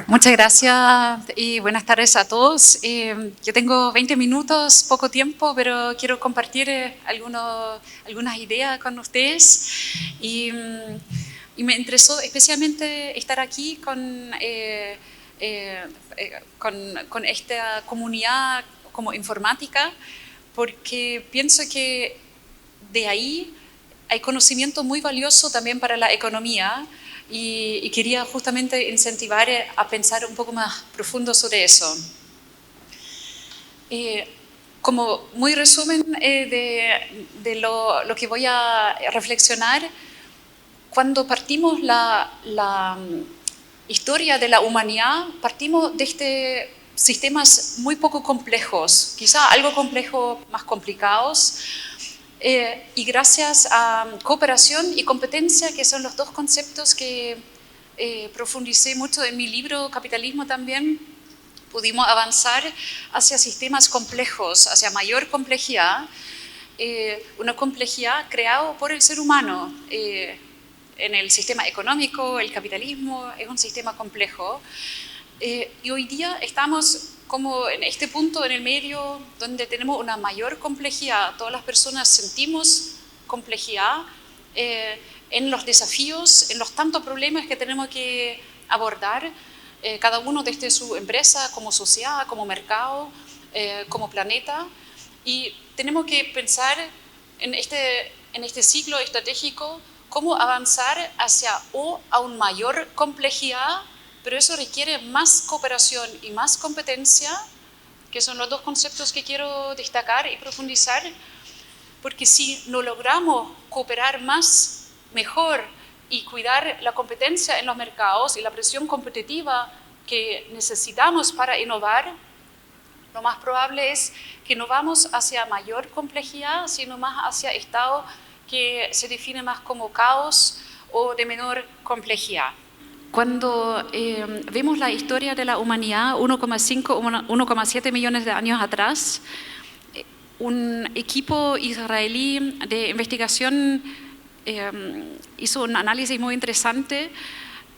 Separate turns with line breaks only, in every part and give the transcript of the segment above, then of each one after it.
Muchas gracias y buenas tardes a todos. Yo tengo 20 minutos, poco tiempo, pero quiero compartir algunas ideas con ustedes. Y me interesó especialmente estar aquí con esta comunidad como informática, porque pienso que de ahí hay conocimiento muy valioso también para la economía. Y quería justamente incentivar a pensar un poco más profundo sobre eso. Como muy resumen de lo que voy a reflexionar, cuando partimos la historia de la humanidad, partimos de sistemas muy poco complejos, quizá algo complejo, más complicados, y gracias a cooperación y competencia, que son los dos conceptos que profundicé mucho en mi libro Capitalismo también, pudimos avanzar hacia sistemas complejos, hacia mayor complejidad, una complejidad creada por el ser humano. En el sistema económico, el capitalismo es un sistema complejo. Y hoy día estamos como en este punto en el medio donde tenemos una mayor complejidad. Todas las personas sentimos complejidad en los desafíos, en los tantos problemas que tenemos que abordar, cada uno desde su empresa, como sociedad, como mercado, como planeta. Y tenemos que pensar en este ciclo estratégico cómo avanzar hacia aún mayor complejidad, pero eso requiere más cooperación y más competencia, que son los dos conceptos que quiero destacar y profundizar, porque si no logramos cooperar más, mejor, y cuidar la competencia en los mercados y la presión competitiva que necesitamos para innovar, lo más probable es que no vamos hacia mayor complejidad, sino más hacia estados que se define más como caos o de menor complejidad. Cuando vemos la historia de la humanidad, 1,5 o 1,7 millones de años atrás, un equipo israelí de investigación hizo un análisis muy interesante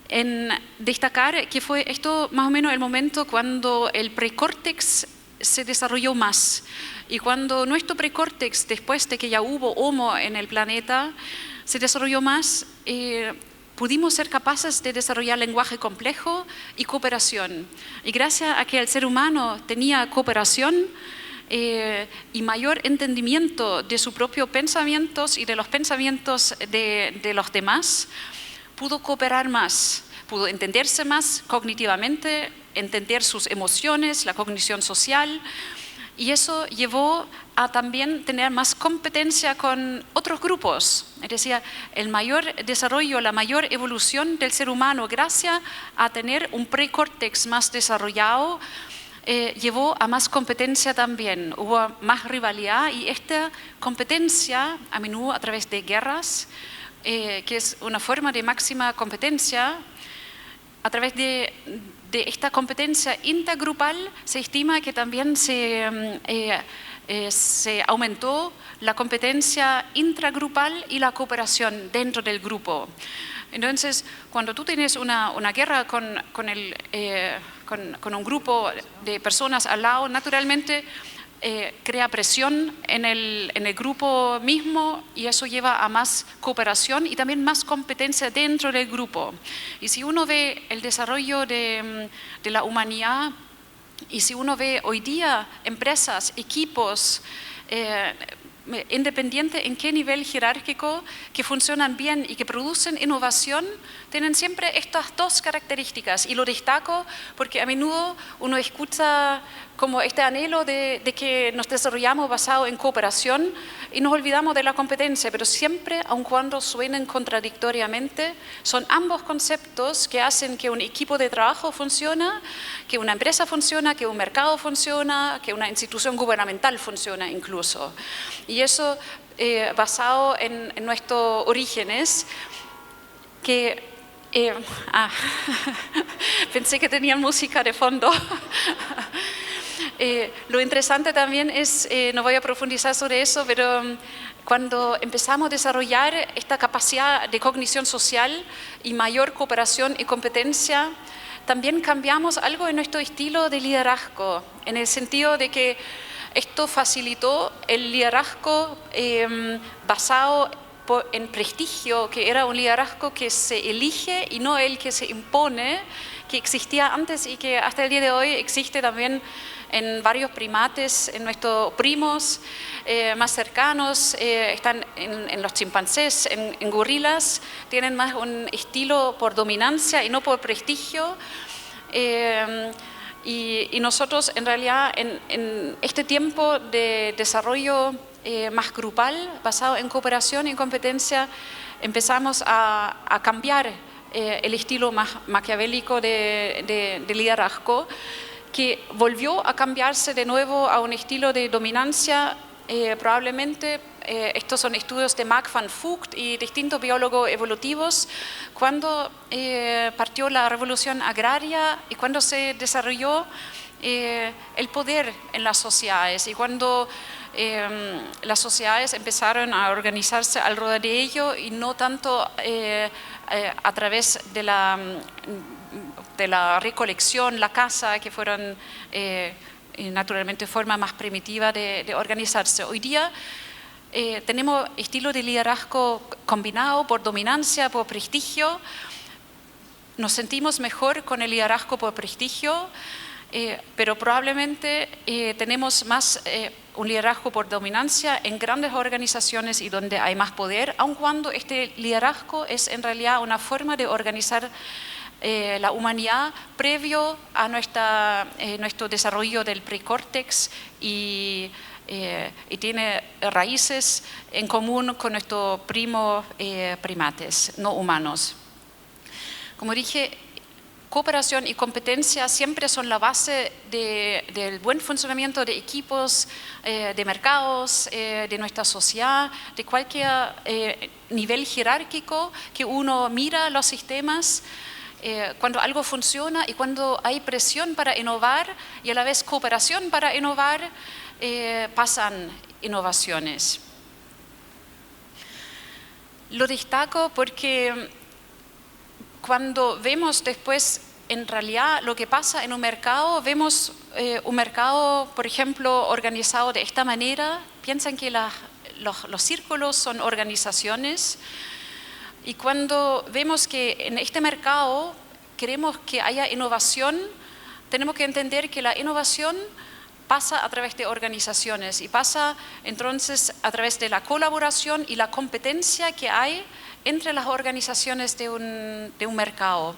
en destacar que fue esto más o menos el momento cuando el precórtex se desarrolló más. Y cuando nuestro precórtex, después de que ya hubo Homo en el planeta, se desarrolló más, pudimos ser capaces de desarrollar lenguaje complejo y cooperación. Y gracias a que el ser humano tenía cooperación y mayor entendimiento de sus propios pensamientos y de los pensamientos de los demás, pudo cooperar más, pudo entenderse más cognitivamente, entender sus emociones, la cognición social, y eso llevó a también tener más competencia con otros grupos. Es decir, el mayor desarrollo, la mayor evolución del ser humano, gracias a tener un precórtex más desarrollado, llevó a más competencia también. Hubo más rivalidad y esta competencia, a menudo a través de guerras, que es una forma de máxima competencia, a través de esta competencia intergrupal se estima que también se aumentó la competencia intragrupal y la cooperación dentro del grupo. Entonces, cuando tú tienes una guerra con un grupo de personas al lado, naturalmente crea presión en el grupo mismo, y eso lleva a más cooperación y también más competencia dentro del grupo. Y si uno ve el desarrollo de la humanidad, y si uno ve hoy día empresas, equipos, independiente en qué nivel jerárquico, que funcionan bien y que producen innovación, tienen siempre estas dos características. Y lo destaco porque a menudo uno escucha como este anhelo de que nos desarrollamos basado en cooperación y nos olvidamos de la competencia, pero siempre, aun cuando suenen contradictoriamente, son ambos conceptos que hacen que un equipo de trabajo funcione, que una empresa funciona, que un mercado funciona, que una institución gubernamental funciona incluso. Y eso basado en nuestros orígenes, que pensé que tenían música de fondo. Lo interesante también es, no voy a profundizar sobre eso, pero cuando empezamos a desarrollar esta capacidad de cognición social y mayor cooperación y competencia, también cambiamos algo en nuestro estilo de liderazgo, en el sentido de que esto facilitó el liderazgo basado en prestigio, que era un liderazgo que se elige y no el que se impone, que existía antes y que hasta el día de hoy existe también en varios primates, en nuestros primos más cercanos, están en los chimpancés, en gorilas, tienen más un estilo por dominancia y no por prestigio. Y nosotros en realidad en este tiempo de desarrollo más grupal, basado en cooperación y competencia, empezamos a cambiar el estilo más maquiavélico de liderazgo, que volvió a cambiarse de nuevo a un estilo de dominancia. Probablemente estos son estudios de Mark van Vugt y distintos biólogos evolutivos, cuando partió la revolución agraria y cuando se desarrolló el poder en las sociedades y cuando las sociedades empezaron a organizarse alrededor de ello y no tanto a través de la recolección, la caza, que fueron naturalmente forma más primitiva de organizarse. Hoy día tenemos estilo de liderazgo combinado por dominancia, por prestigio. Nos sentimos mejor con el liderazgo por prestigio, pero probablemente tenemos más un liderazgo por dominancia en grandes organizaciones y donde hay más poder, aun cuando este liderazgo es en realidad una forma de organizar la humanidad previo a nuestro desarrollo del precórtex y tiene raíces en común con nuestros primos primates no humanos. Como dije, cooperación y competencia siempre son la base del buen funcionamiento de equipos, de mercados, de nuestra sociedad, de cualquier nivel jerárquico que uno mira los sistemas. Cuando algo funciona y cuando hay presión para innovar y a la vez cooperación para innovar, pasan innovaciones. Lo destaco porque cuando vemos después en realidad lo que pasa en un mercado, vemos un mercado, por ejemplo, organizado de esta manera. Piensan que los círculos son organizaciones. Y cuando vemos que en este mercado queremos que haya innovación, tenemos que entender que la innovación pasa a través de organizaciones y pasa entonces a través de la colaboración y la competencia que hay entre las organizaciones de un mercado.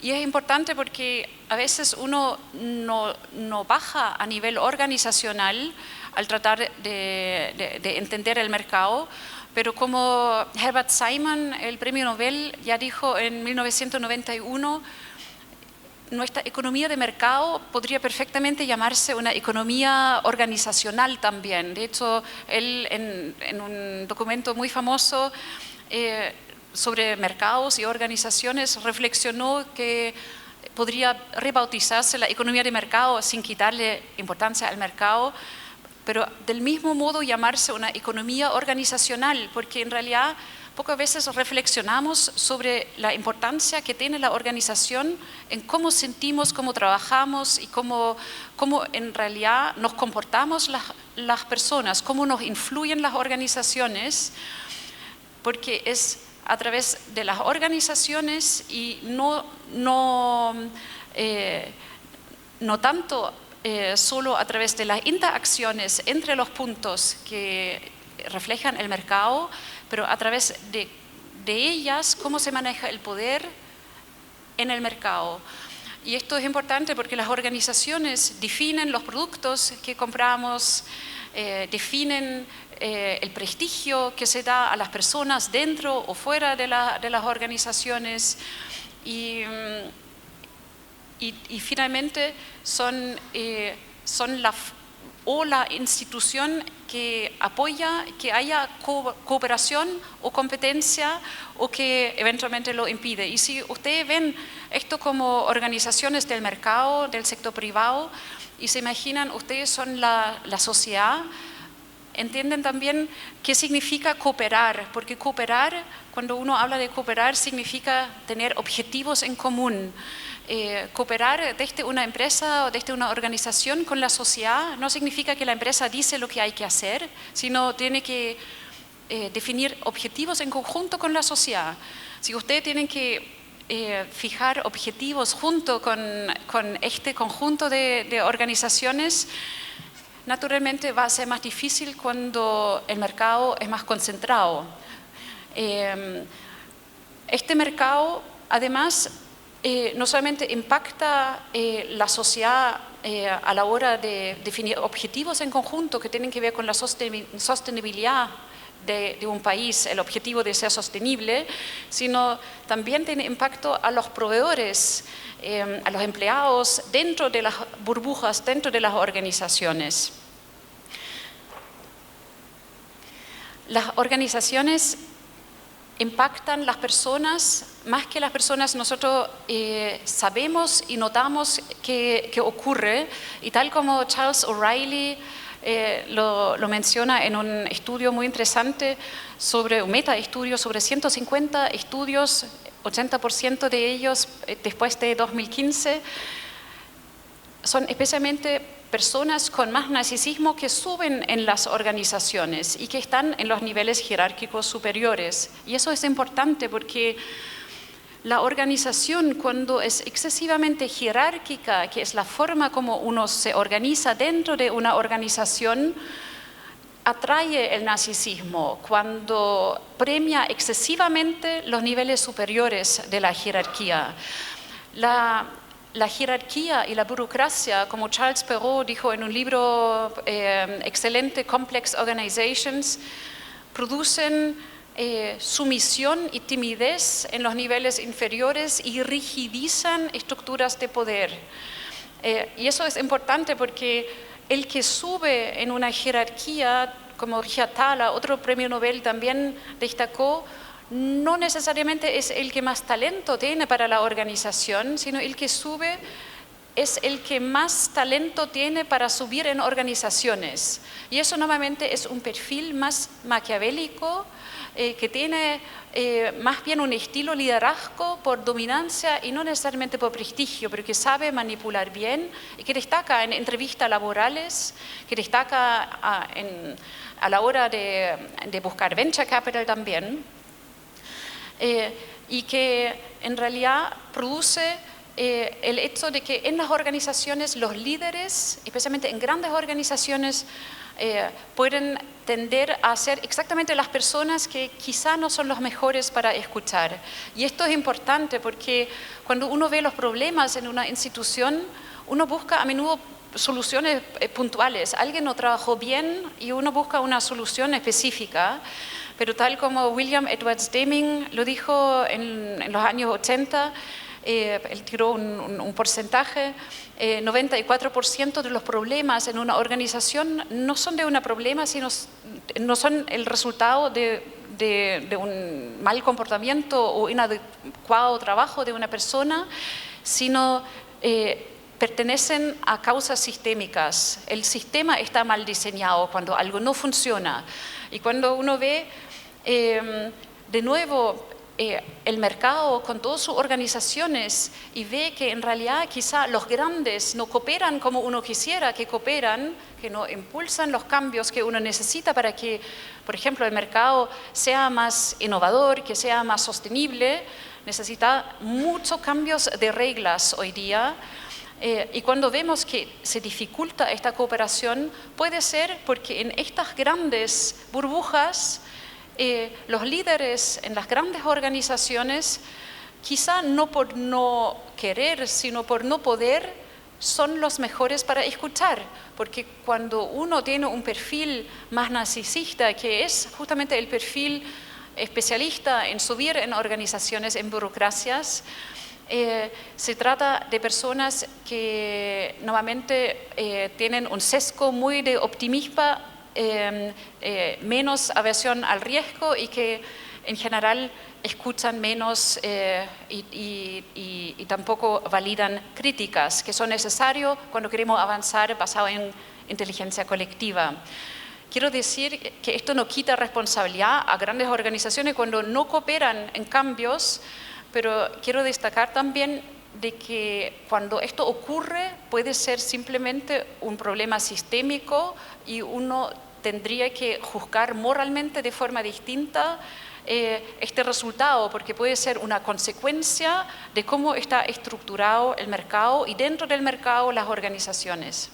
Y es importante porque a veces uno no baja a nivel organizacional al tratar de entender el mercado. Pero como Herbert Simon, el premio Nobel, ya dijo en 1991, nuestra economía de mercado podría perfectamente llamarse una economía organizacional también. De hecho, él en un documento muy famoso sobre mercados y organizaciones reflexionó que podría rebautizarse la economía de mercado sin quitarle importancia al mercado, pero del mismo modo llamarse una economía organizacional, porque en realidad pocas veces reflexionamos sobre la importancia que tiene la organización en cómo sentimos, cómo trabajamos y cómo en realidad nos comportamos las personas, cómo nos influyen las organizaciones, porque es a través de las organizaciones y no tanto solo a través de las interacciones entre los puntos que reflejan el mercado, pero a través de ellas, cómo se maneja el poder en el mercado. Y esto es importante porque las organizaciones definen los productos que compramos, definen el prestigio que se da a las personas dentro o fuera de las organizaciones y finalmente son la institución que apoya que haya cooperación o competencia o que eventualmente lo impide. Y si ustedes ven esto como organizaciones del mercado, del sector privado, y se imaginan, ustedes son la sociedad, entienden también qué significa cooperar, porque cooperar, cuando uno habla de cooperar, significa tener objetivos en común. Cooperar desde una empresa o desde una organización con la sociedad no significa que la empresa dice lo que hay que hacer, sino tiene que definir objetivos en conjunto con la sociedad. Si ustedes tienen que fijar objetivos junto con este conjunto de organizaciones, naturalmente va a ser más difícil cuando el mercado es más concentrado. Este mercado, además, no solamente impacta la sociedad a la hora de definir objetivos en conjunto que tienen que ver con la sostenibilidad de un país, el objetivo de ser sostenible, sino también tiene impacto a los proveedores, a los empleados dentro de las burbujas, dentro de las organizaciones. Las organizaciones impactan las personas, más que las personas nosotros sabemos y notamos que ocurre, y tal como Charles O'Reilly lo menciona en un estudio muy interesante, un metaestudio sobre 150 estudios, 80% de ellos después de 2015, son especialmente personas con más narcisismo que suben en las organizaciones y que están en los niveles jerárquicos superiores. Y eso es importante porque la organización, cuando es excesivamente jerárquica, que es la forma como uno se organiza dentro de una organización, atrae el narcisismo cuando premia excesivamente los niveles superiores de la jerarquía. La jerarquía y la burocracia, como Charles Perrault dijo en un libro excelente, Complex Organizations, producen sumisión y timidez en los niveles inferiores y rigidizan estructuras de poder. Y eso es importante porque el que sube en una jerarquía, como Giatala, otro premio Nobel también destacó, no necesariamente es el que más talento tiene para la organización, sino el que sube es el que más talento tiene para subir en organizaciones. Y eso normalmente es un perfil más maquiavélico, que tiene más bien un estilo liderazgo por dominancia y no necesariamente por prestigio, pero que sabe manipular bien y que destaca en entrevistas laborales, que destaca a la hora de buscar venture capital también. Y que en realidad produce el hecho de que en las organizaciones los líderes, especialmente en grandes organizaciones, pueden tender a ser exactamente las personas que quizá no son los mejores para escuchar. Y esto es importante porque cuando uno ve los problemas en una institución, uno busca a menudo soluciones puntuales. Alguien no trabajó bien y uno busca una solución específica. Pero tal como William Edwards Deming lo dijo en los años 80, él tiró un porcentaje, 94% de los problemas en una organización no son de un problema, sino no son el resultado de un mal comportamiento o inadecuado trabajo de una persona, sino pertenecen a causas sistémicas. El sistema está mal diseñado cuando algo no funciona. Y cuando uno ve de nuevo el mercado con todas sus organizaciones y ve que en realidad quizá los grandes no cooperan como uno quisiera que cooperan, que no impulsan los cambios que uno necesita para que, por ejemplo, el mercado sea más innovador, que sea más sostenible, necesita muchos cambios de reglas hoy día. Y cuando vemos que se dificulta esta cooperación, puede ser porque en estas grandes burbujas, los líderes en las grandes organizaciones, quizá no por no querer, sino por no poder, son los mejores para escuchar. Porque cuando uno tiene un perfil más narcisista, que es justamente el perfil especialista en subir en organizaciones, en burocracias, se trata de personas que normalmente tienen un sesgo muy de optimismo, menos aversión al riesgo y que en general escuchan menos y tampoco validan críticas que son necesarias cuando queremos avanzar basado en inteligencia colectiva. quiero decir que esto no quita responsabilidad a grandes organizaciones cuando no cooperan en cambios, pero quiero destacar también de que cuando esto ocurre puede ser simplemente un problema sistémico y uno tendría que juzgar moralmente de forma distinta este resultado, porque puede ser una consecuencia de cómo está estructurado el mercado y dentro del mercado las organizaciones.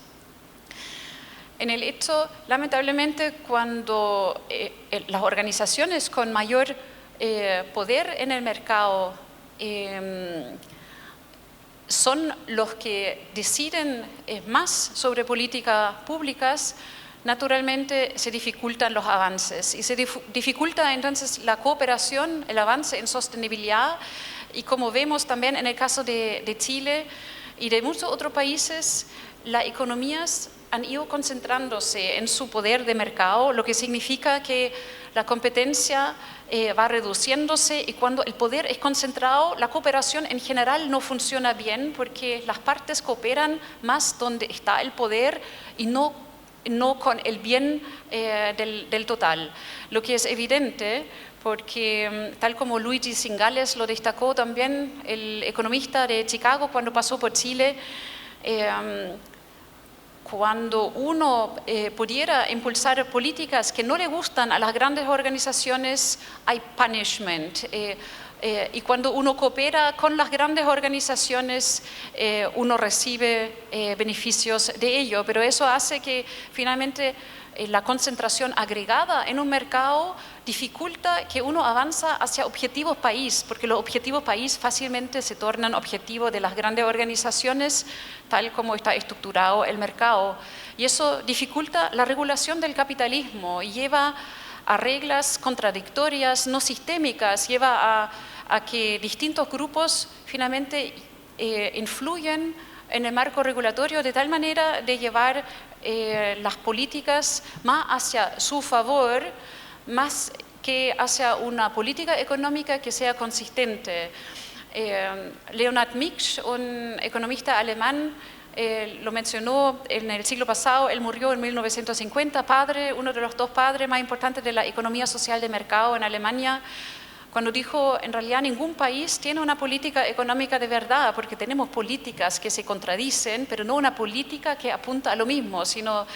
En el hecho, lamentablemente, cuando las organizaciones con mayor poder en el mercado son los que deciden más sobre políticas públicas, naturalmente se dificultan los avances y se dificulta entonces la cooperación, el avance en sostenibilidad, y como vemos también en el caso de Chile y de muchos otros países, las economías han ido concentrándose en su poder de mercado, lo que significa que la competencia va reduciéndose, y cuando el poder es concentrado, la cooperación en general no funciona bien porque las partes cooperan más donde está el poder y no con el bien del total. Lo que es evidente porque, tal como Luigi Zingales lo destacó también, el economista de Chicago cuando pasó por Chile, cuando uno pudiera impulsar políticas que no le gustan a las grandes organizaciones, hay punishment. Y cuando uno coopera con las grandes organizaciones, uno recibe beneficios de ello. Pero eso hace que finalmente la concentración agregada en un mercado dificulta que uno avanza hacia objetivos país, porque los objetivos país fácilmente se tornan objetivos de las grandes organizaciones, tal como está estructurado el mercado. Y eso dificulta la regulación del capitalismo y lleva a reglas contradictorias, no sistémicas, lleva a que distintos grupos finalmente influyen en el marco regulatorio de tal manera de llevar las políticas más hacia su favor, más que hacia una política económica que sea consistente. Leonhard Michs, un economista alemán, lo mencionó en el siglo pasado. Él murió en 1950, uno de los dos padres más importantes de la economía social de mercado en Alemania, cuando dijo, en realidad ningún país tiene una política económica de verdad, porque tenemos políticas que se contradicen, pero no una política que apunta a lo mismo, sino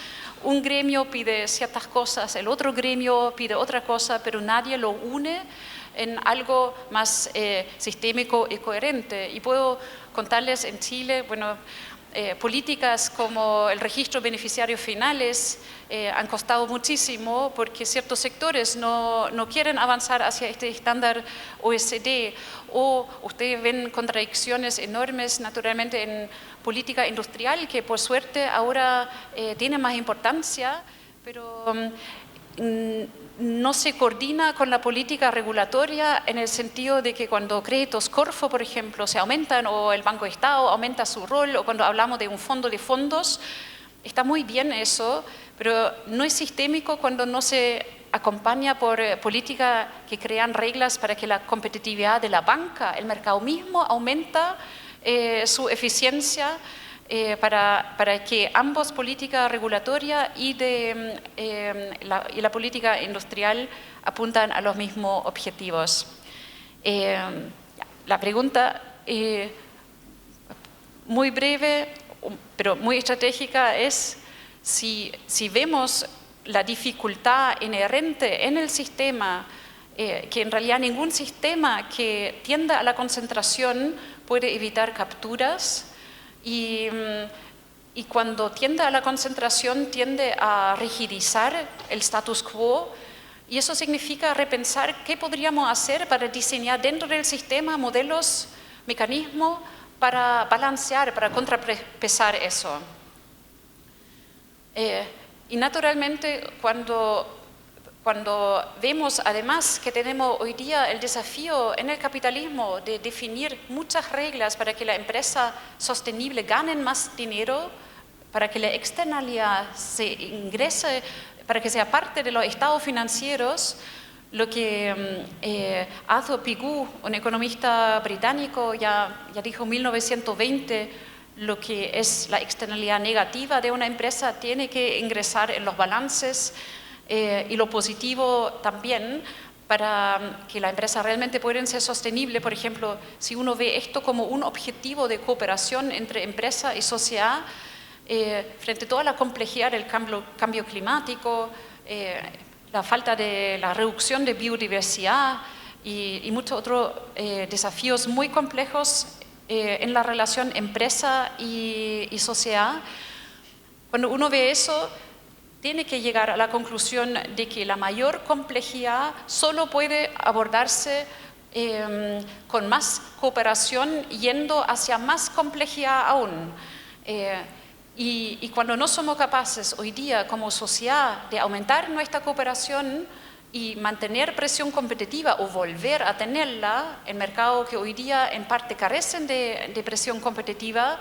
un gremio pide ciertas cosas, el otro gremio pide otra cosa, pero nadie lo une en algo más sistémico y coherente. Y puedo contarles en Chile, bueno, políticas como el registro de beneficiarios finales han costado muchísimo porque ciertos sectores no quieren avanzar hacia este estándar OECD, o ustedes ven contradicciones enormes naturalmente en política industrial, que por suerte ahora tiene más importancia, pero no se coordina con la política regulatoria en el sentido de que cuando créditos Corfo, por ejemplo, se aumentan, o el Banco de Estado aumenta su rol, o cuando hablamos de un fondo de fondos, está muy bien eso, pero no es sistémico cuando no se acompaña por políticas que crean reglas para que la competitividad de la banca, el mercado mismo, aumenta su eficiencia, para que ambos, política regulatoria y la política industrial, apuntan a los mismos objetivos. La pregunta, muy breve, pero muy estratégica, es si vemos la dificultad inherente en el sistema, que en realidad ningún sistema que tienda a la concentración puede evitar capturas, y cuando tiende a la concentración tiende a rigidizar el status quo, y eso significa repensar qué podríamos hacer para diseñar dentro del sistema modelos, mecanismos para balancear, para contrapesar eso. Y naturalmente cuando vemos además que tenemos hoy día el desafío en el capitalismo de definir muchas reglas para que la empresa sostenible gane más dinero, para que la externalidad se ingrese, para que sea parte de los estados financieros, lo que Arthur Pigou, un economista británico, ya dijo en 1920, lo que es la externalidad negativa de una empresa tiene que ingresar en los balances. y lo positivo también, para que la empresa realmente pueda ser sostenible. Por ejemplo, si uno ve esto como un objetivo de cooperación entre empresa y sociedad, frente a toda la complejidad del cambio climático, la falta de la reducción de biodiversidad y muchos otros desafíos muy complejos en la relación empresa y sociedad. Cuando uno ve eso, tiene que llegar a la conclusión de que la mayor complejidad solo puede abordarse con más cooperación, yendo hacia más complejidad aún. Y cuando no somos capaces hoy día como sociedad de aumentar nuestra cooperación y mantener presión competitiva o volver a tenerla en mercados que hoy día en parte carecen de presión competitiva,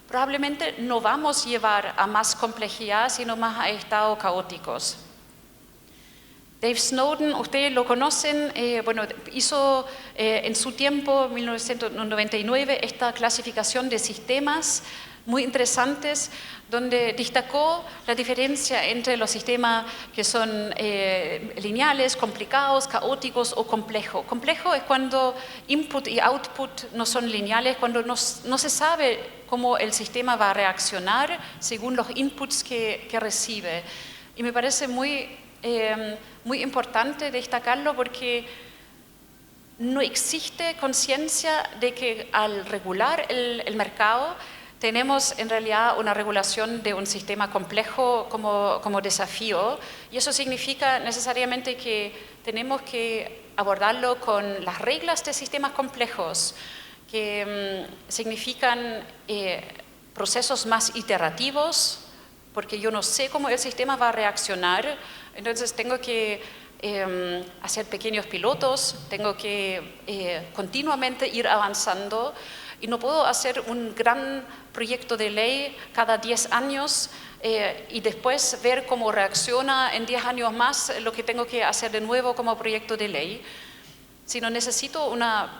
probablemente no vamos a llevar a más complejidad, sino más a estados caóticos. Dave Snowden, ustedes lo conocen, hizo en su tiempo, 1999, esta clasificación de sistemas muy interesantes, donde destacó la diferencia entre los sistemas que son lineales, complicados, caóticos o complejos. Complejo es cuando input y output no son lineales, cuando no se sabe cómo el sistema va a reaccionar según los inputs que recibe. Y me parece muy importante destacarlo porque no existe conciencia de que al regular el mercado tenemos en realidad una regulación de un sistema complejo como desafío, y eso significa necesariamente que tenemos que abordarlo con las reglas de sistemas complejos, que significan procesos más iterativos, porque yo no sé cómo el sistema va a reaccionar, entonces tengo que hacer pequeños pilotos, tengo que continuamente ir avanzando, y no puedo hacer un gran proyecto de ley cada 10 años y después ver cómo reacciona en 10 años más lo que tengo que hacer de nuevo como proyecto de ley, sino necesito una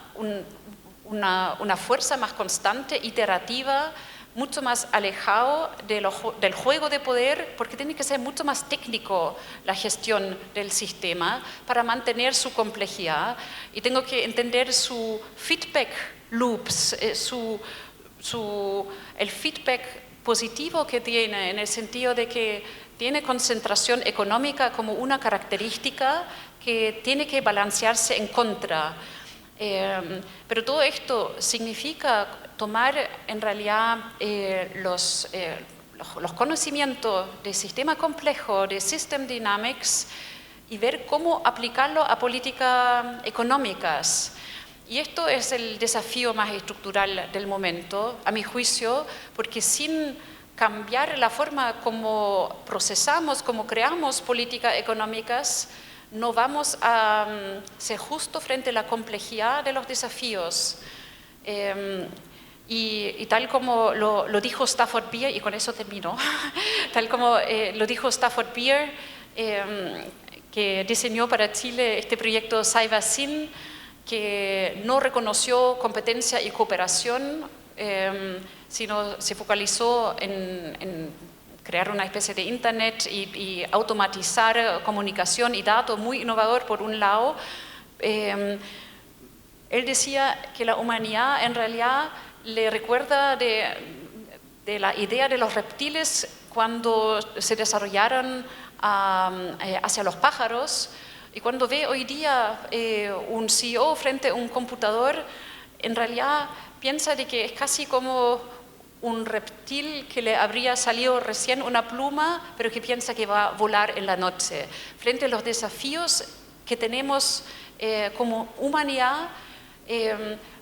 fuerza más constante, iterativa, mucho más alejado del juego de poder, porque tiene que ser mucho más técnico la gestión del sistema para mantener su complejidad, y tengo que entender su feedback loops, el feedback positivo que tiene, en el sentido de que tiene concentración económica como una característica que tiene que balancearse en contra. Pero todo esto significa tomar en realidad los conocimientos de sistema complejo, de System Dynamics, y ver cómo aplicarlo a políticas económicas. Y esto es el desafío más estructural del momento, a mi juicio, porque sin cambiar la forma como procesamos, como creamos políticas económicas, no vamos a ser justos frente a la complejidad de los desafíos. Y tal como lo dijo Stafford Beer, y con eso termino, tal como lo dijo Stafford Beer, que diseñó para Chile este proyecto CyberSyn, que no reconoció competencia y cooperación, sino se focalizó en crear una especie de Internet y automatizar comunicación y datos, muy innovador por un lado. Él decía que la humanidad en realidad le recuerda de la idea de los reptiles cuando se desarrollaron hacia los pájaros. Y cuando ve hoy día un CEO frente a un computador, en realidad piensa de que es casi como un reptil que le habría salido recién una pluma, pero que piensa que va a volar en la noche. Frente a los desafíos que tenemos como humanidad,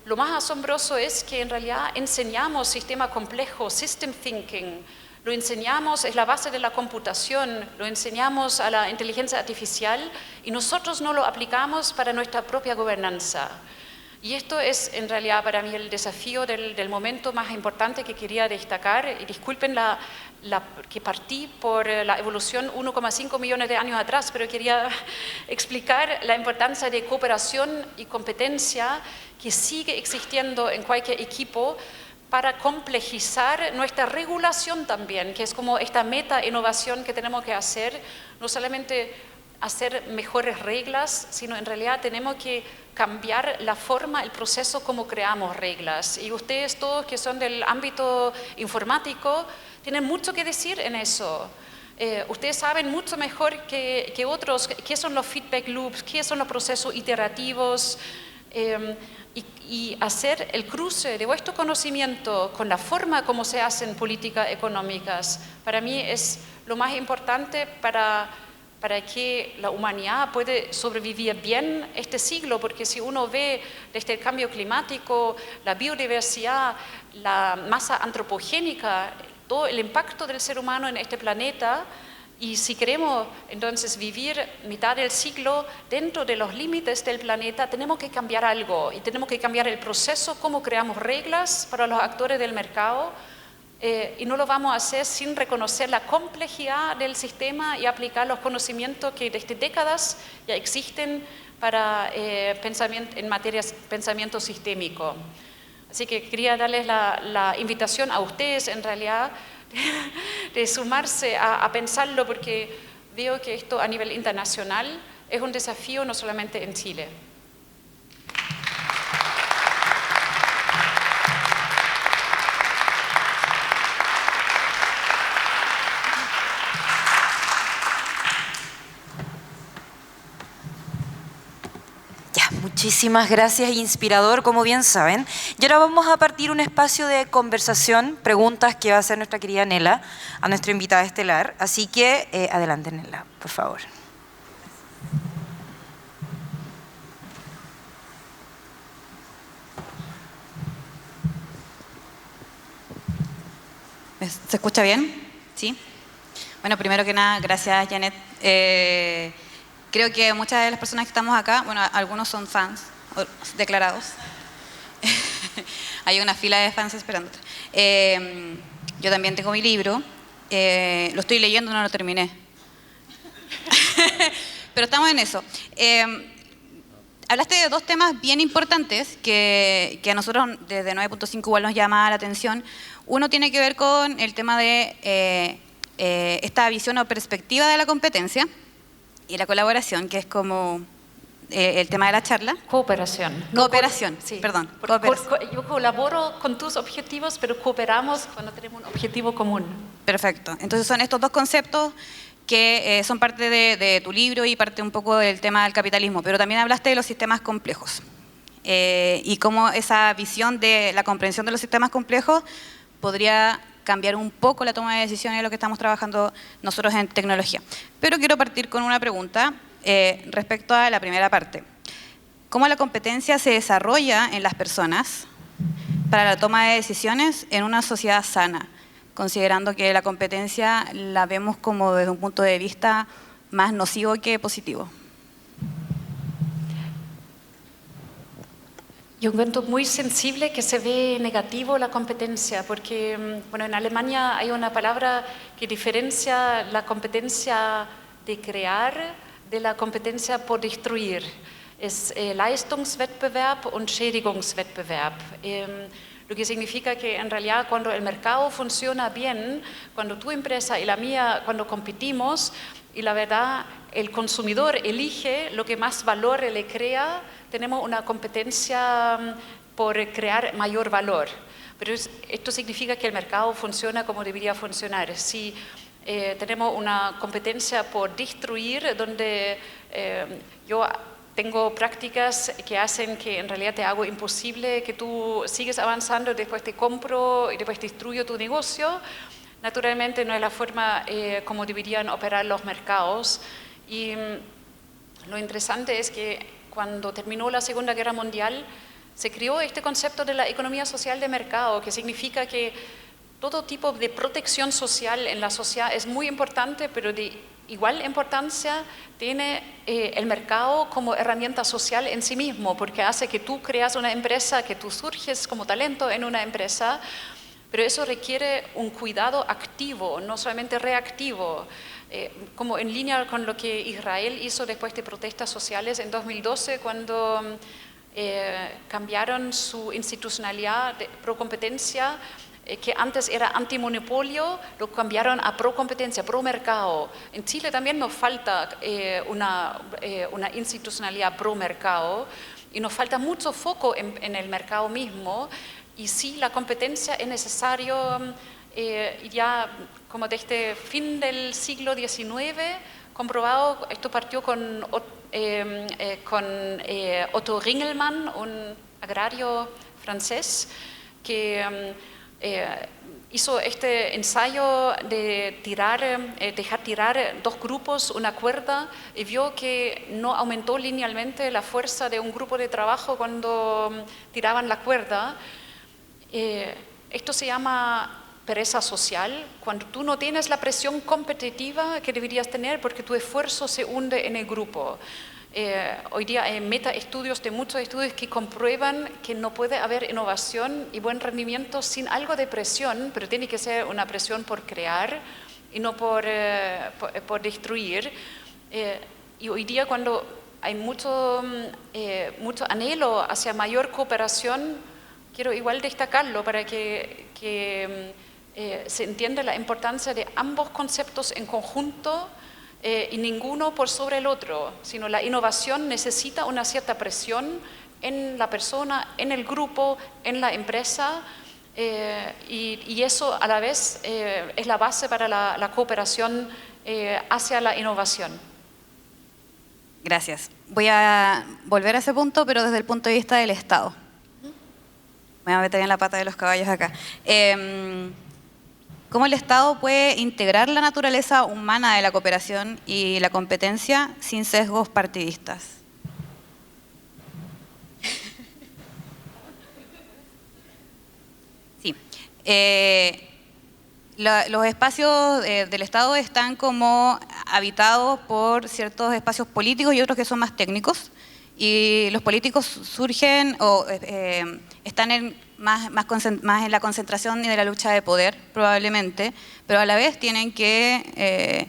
lo más asombroso es que en realidad enseñamos sistema complejo, system thinking, lo enseñamos, es la base de la computación, lo enseñamos a la inteligencia artificial, y nosotros no lo aplicamos para nuestra propia gobernanza. Y esto es en realidad para mí el desafío del momento más importante que quería destacar. Y disculpen que partí por la evolución 1,5 millones de años atrás, pero quería explicar la importancia de cooperación y competencia que sigue existiendo en cualquier equipo, para complejizar nuestra regulación también, que es como esta meta innovación que tenemos que hacer, no solamente hacer mejores reglas, sino en realidad tenemos que cambiar la forma, el proceso como creamos reglas. Y ustedes todos que son del ámbito informático tienen mucho que decir en eso. Ustedes saben mucho mejor que otros qué son los feedback loops, qué son los procesos iterativos, y hacer el cruce de vuestro conocimiento con la forma como se hacen políticas económicas, para mí es lo más importante para que la humanidad pueda sobrevivir bien este siglo, porque si uno ve desde el cambio climático, la biodiversidad, la masa antropogénica, todo el impacto del ser humano en este planeta, y si queremos entonces vivir mitad del siglo dentro de los límites del planeta, tenemos que cambiar algo y tenemos que cambiar el proceso, cómo creamos reglas para los actores del mercado, y no lo vamos a hacer sin reconocer la complejidad del sistema y aplicar los conocimientos que desde décadas ya existen para en materia de pensamiento sistémico. Así que quería darles la invitación a ustedes en realidad de sumarse a pensarlo, porque veo que esto a nivel internacional es un desafío no solamente en Chile.
Muchísimas gracias, inspirador, como bien saben. Y ahora vamos a partir un espacio de conversación, preguntas que va a hacer nuestra querida Nela a nuestra invitada estelar. Así que adelante, Nela, por favor.
¿Se escucha bien? ¿Sí? Bueno, primero que nada, gracias, Janet. Creo que muchas de las personas que estamos acá, bueno, algunos son fans declarados. Hay una fila de fans esperándote. Yo también tengo mi libro. Lo estoy leyendo, no lo terminé. Pero estamos en eso. Hablaste de dos temas bien importantes que a nosotros desde 9.5 igual nos llama la atención. Uno tiene que ver con el tema de esta visión o perspectiva de la competencia y la colaboración, que es como el tema de la charla.
Cooperación.
Cooperación,
Sí.
Perdón.
Yo colaboro con tus objetivos, pero cooperamos cuando tenemos un objetivo común.
Perfecto. Entonces son estos dos conceptos que son parte de tu libro y parte un poco del tema del capitalismo, pero también hablaste de los sistemas complejos y cómo esa visión de la comprensión de los sistemas complejos podría cambiar un poco la toma de decisiones de lo que estamos trabajando nosotros en tecnología. Pero quiero partir con una pregunta respecto a la primera parte. ¿Cómo la competencia se desarrolla en las personas para la toma de decisiones en una sociedad sana, considerando que la competencia la vemos como desde un punto de vista más nocivo que positivo?
Yo encuentro muy sensible que se ve negativo la competencia, porque bueno, en Alemania hay una palabra que diferencia la competencia de crear de la competencia por destruir. Es Leistungswettbewerb und Schädigungswettbewerb. Lo que significa que en realidad cuando el mercado funciona bien, cuando tu empresa y la mía, cuando competimos, y la verdad el consumidor elige lo que más valor le crea, tenemos una competencia por crear mayor valor. Pero esto significa que el mercado funciona como debería funcionar. Si tenemos una competencia por destruir, donde yo tengo prácticas que hacen que en realidad te hago imposible que tú sigues avanzando, después te compro y después destruyo tu negocio, naturalmente no es la forma como deberían operar los mercados. Y lo interesante es que cuando terminó la Segunda Guerra Mundial, se creó este concepto de la economía social de mercado, que significa que todo tipo de protección social en la sociedad es muy importante, pero de igual importancia tiene el mercado como herramienta social en sí mismo, porque hace que tú creas una empresa, que tú surges como talento en una empresa, pero eso requiere un cuidado activo, no solamente reactivo. Como en línea con lo que Israel hizo después de protestas sociales en 2012, cuando cambiaron su institucionalidad pro competencia que antes era antimonopolio, lo cambiaron a pro competencia, pro mercado. En Chile también nos falta una institucionalidad pro mercado y nos falta mucho foco en el mercado mismo. Y sí, la competencia es necesario ya como desde fin del siglo XIX, comprobado. Esto partió con Otto Ringelmann, un agrario francés, que hizo este ensayo de dejar tirar dos grupos una cuerda y vio que no aumentó linealmente la fuerza de un grupo de trabajo cuando tiraban la cuerda. Esto se llama pereza social, cuando tú no tienes la presión competitiva que deberías tener porque tu esfuerzo se hunde en el grupo. Hoy día hay metaestudios de muchos estudios que comprueban que no puede haber innovación y buen rendimiento sin algo de presión, pero tiene que ser una presión por crear y no por destruir. Y hoy día cuando hay mucho anhelo hacia mayor cooperación, quiero igual destacarlo para que se entienda la importancia de ambos conceptos en conjunto y ninguno por sobre el otro, sino la innovación necesita una cierta presión en la persona, en el grupo, en la empresa y eso a la vez es la base para la cooperación hacia la innovación.
Gracias. Voy a volver a ese punto, pero desde el punto de vista del Estado. Me voy a meter en la pata de los caballos acá. ¿Cómo el Estado puede integrar la naturaleza humana de la cooperación y la competencia sin sesgos partidistas? Sí. Los espacios del Estado están como habitados por ciertos espacios políticos y otros que son más técnicos. Y los políticos surgen o están más en la concentración y de la lucha de poder, probablemente, pero a la vez tienen que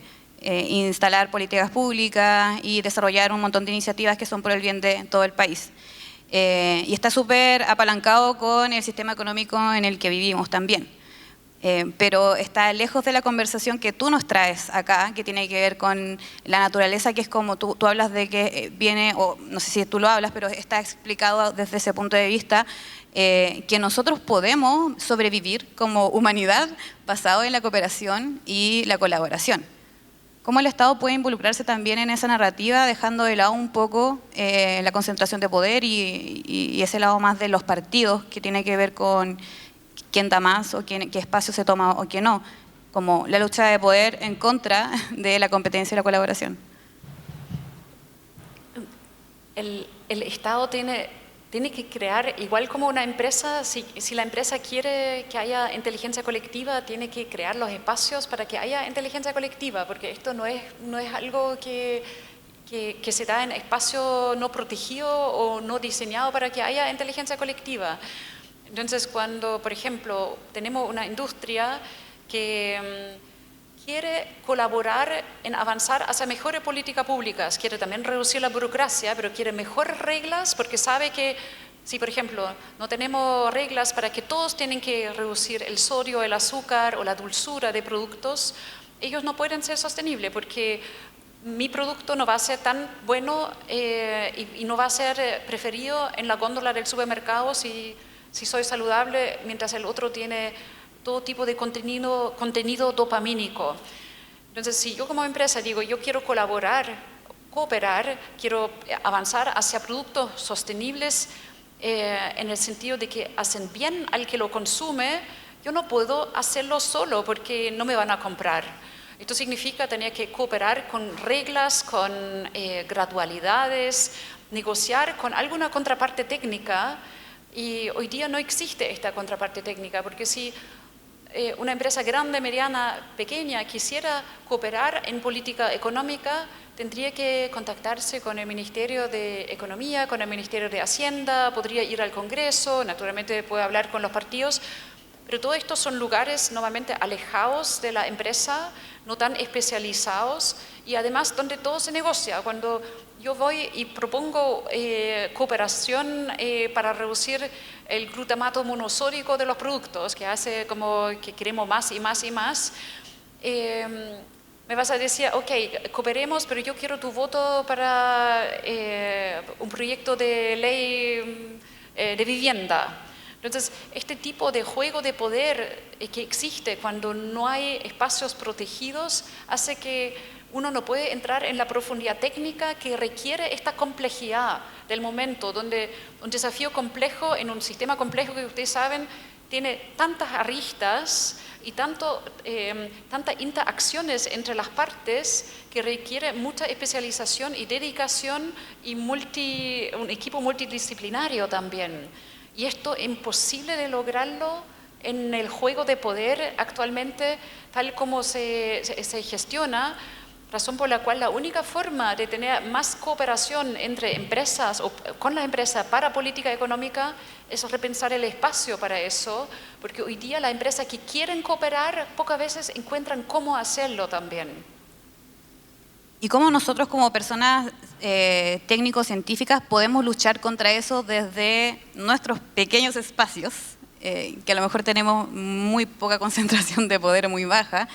instalar políticas públicas y desarrollar un montón de iniciativas que son por el bien de todo el país. Y está súper apalancado con el sistema económico en el que vivimos también. Pero está lejos de la conversación que tú nos traes acá, que tiene que ver con la naturaleza, que es como tú hablas de que viene, o no sé si tú lo hablas, pero está explicado desde ese punto de vista, que nosotros podemos sobrevivir como humanidad basado en la cooperación y la colaboración. ¿Cómo el Estado puede involucrarse también en esa narrativa, dejando de lado un poco la concentración de poder y ese lado más de los partidos, que tiene que ver con quién da más o qué espacio se toma o qué no, como la lucha de poder en contra de la competencia y la colaboración?
El Estado tiene que crear, igual como una empresa, si la empresa quiere que haya inteligencia colectiva, tiene que crear los espacios para que haya inteligencia colectiva, porque esto no es algo que se da en espacio no protegido o no diseñado para que haya inteligencia colectiva. Entonces, cuando, por ejemplo, tenemos una industria que quiere colaborar en avanzar hacia mejores políticas públicas, quiere también reducir la burocracia, pero quiere mejores reglas porque sabe que si, por ejemplo, no tenemos reglas para que todos tienen que reducir el sodio, el azúcar o la dulzura de productos, ellos no pueden ser sostenibles porque mi producto no va a ser tan bueno y no va a ser preferido en la góndola del supermercado si soy saludable, mientras el otro tiene todo tipo de contenido dopamínico. Entonces, si yo como empresa digo, yo quiero cooperar, quiero avanzar hacia productos sostenibles en el sentido de que hacen bien al que lo consume, yo no puedo hacerlo solo porque no me van a comprar. Esto significa tener que cooperar con reglas, con gradualidades, negociar con alguna contraparte técnica. Y hoy día no existe esta contraparte técnica, porque si una empresa grande, mediana, pequeña quisiera cooperar en política económica, tendría que contactarse con el Ministerio de Economía, con el Ministerio de Hacienda, podría ir al Congreso, naturalmente puede hablar con los partidos, pero todo esto son lugares normalmente alejados de la empresa, no tan especializados y además donde todo se negocia. Cuando yo voy y propongo cooperación para reducir el glutamato monosódico de los productos, que hace como que queremos más y más y más, me vas a decir, ok, cooperemos, pero yo quiero tu voto para un proyecto de ley de vivienda. Entonces, este tipo de juego de poder que existe cuando no hay espacios protegidos hace que uno no puede entrar en la profundidad técnica que requiere esta complejidad del momento, donde un desafío complejo en un sistema complejo que ustedes saben tiene tantas aristas y tantas interacciones entre las partes que requiere mucha especialización y dedicación y un equipo multidisciplinario también. Y esto es imposible de lograrlo en el juego de poder actualmente, tal como se gestiona, razón por la cual la única forma de tener más cooperación entre empresas o con las empresas para política económica es repensar el espacio para eso, porque hoy día las empresas que quieren cooperar pocas veces encuentran cómo hacerlo también.
¿Y cómo nosotros como personas técnico-científicas podemos luchar contra eso desde nuestros pequeños espacios, que a lo mejor tenemos muy poca concentración de poder, muy baja?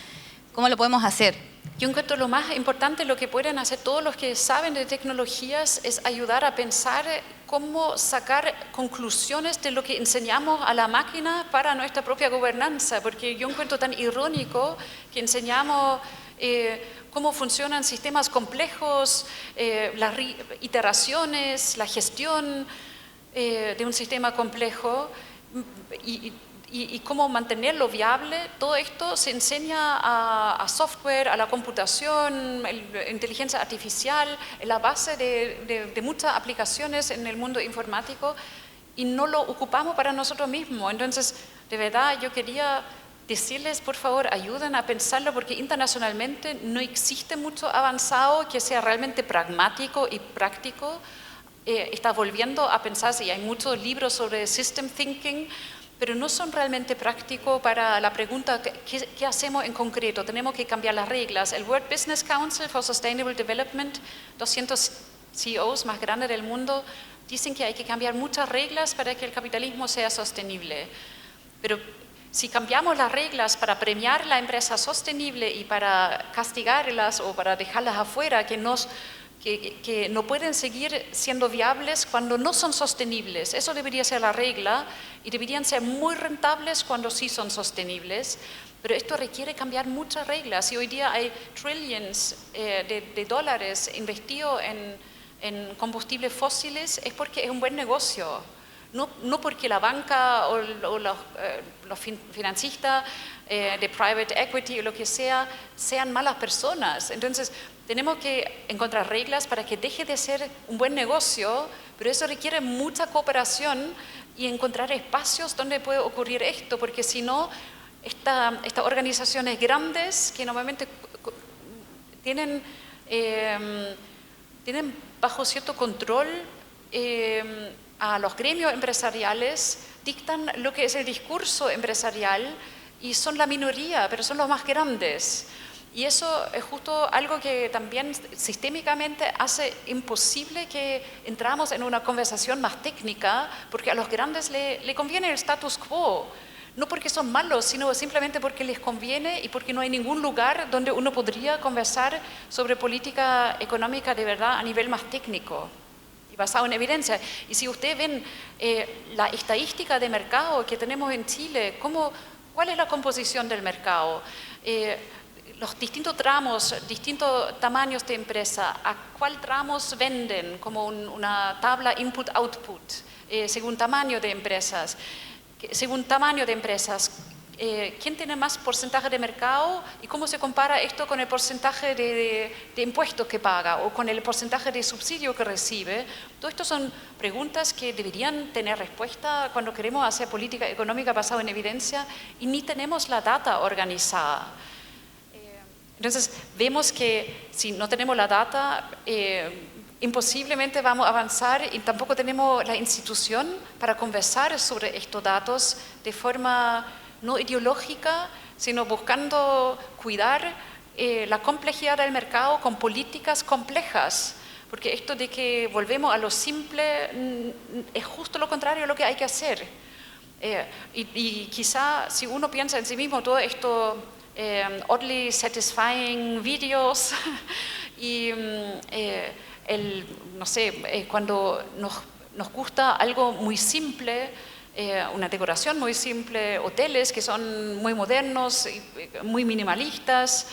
¿Cómo lo podemos hacer?
Yo encuentro lo más importante, lo que pueden hacer todos los que saben de tecnologías es ayudar a pensar cómo sacar conclusiones de lo que enseñamos a la máquina para nuestra propia gobernanza, porque yo encuentro tan irónico que enseñamos cómo funcionan sistemas complejos, las iteraciones, la gestión de un sistema complejo y cómo mantenerlo viable. Todo esto se enseña a software, a la computación, inteligencia artificial, en la base de muchas aplicaciones en el mundo informático y no lo ocupamos para nosotros mismos. Entonces, de verdad, yo quería decirles, por favor, ayuden a pensarlo porque internacionalmente no existe mucho avanzado que sea realmente pragmático y práctico. Está volviendo a pensarse y hay muchos libros sobre system thinking, pero no son realmente prácticos para la pregunta ¿qué hacemos en concreto? Tenemos que cambiar las reglas. El World Business Council for Sustainable Development, 200 CEOs más grandes del mundo, dicen que hay que cambiar muchas reglas para que el capitalismo sea sostenible. Pero si cambiamos las reglas para premiar la empresa sostenible y para castigarlas o para dejarlas afuera, que no pueden seguir siendo viables cuando no son sostenibles. Eso debería ser la regla y deberían ser muy rentables cuando sí son sostenibles, pero esto requiere cambiar muchas reglas y hoy día hay trillions de dólares investidos en combustibles fósiles, es porque es un buen negocio. No porque la banca o los financistas de private equity o lo que sea, sean malas personas. Entonces, tenemos que encontrar reglas para que deje de ser un buen negocio, pero eso requiere mucha cooperación y encontrar espacios donde puede ocurrir esto, porque si no, estas organizaciones grandes que normalmente tienen bajo cierto control a los gremios empresariales, dictan lo que es el discurso empresarial y son la minoría, pero son los más grandes. Y eso es justo algo que también sistémicamente hace imposible que entramos en una conversación más técnica, porque a los grandes le conviene el status quo, no porque son malos, sino simplemente porque les conviene y porque no hay ningún lugar donde uno podría conversar sobre política económica de verdad a nivel más técnico y basado en evidencia. Y si ustedes ven la estadística de mercado que tenemos en Chile, ¿cuál es la composición del mercado? Los distintos tramos, distintos tamaños de empresa, a cuál tramos venden, como una tabla input-output, según tamaño de empresas. Según tamaño de empresas, ¿quién tiene más porcentaje de mercado y cómo se compara esto con el porcentaje de impuestos que paga o con el porcentaje de subsidio que recibe? Todo esto son preguntas que deberían tener respuesta cuando queremos hacer política económica basada en evidencia y ni tenemos la data organizada. Entonces, vemos que si no tenemos la data, imposiblemente vamos a avanzar y tampoco tenemos la institución para conversar sobre estos datos de forma no ideológica, sino buscando cuidar la complejidad del mercado con políticas complejas. Porque esto de que volvemos a lo simple es justo lo contrario de lo que hay que hacer. Y quizá si uno piensa en sí mismo todo esto oddly satisfying videos y no sé, cuando nos gusta algo muy simple, una decoración muy simple, hoteles que son muy modernos, muy minimalistas,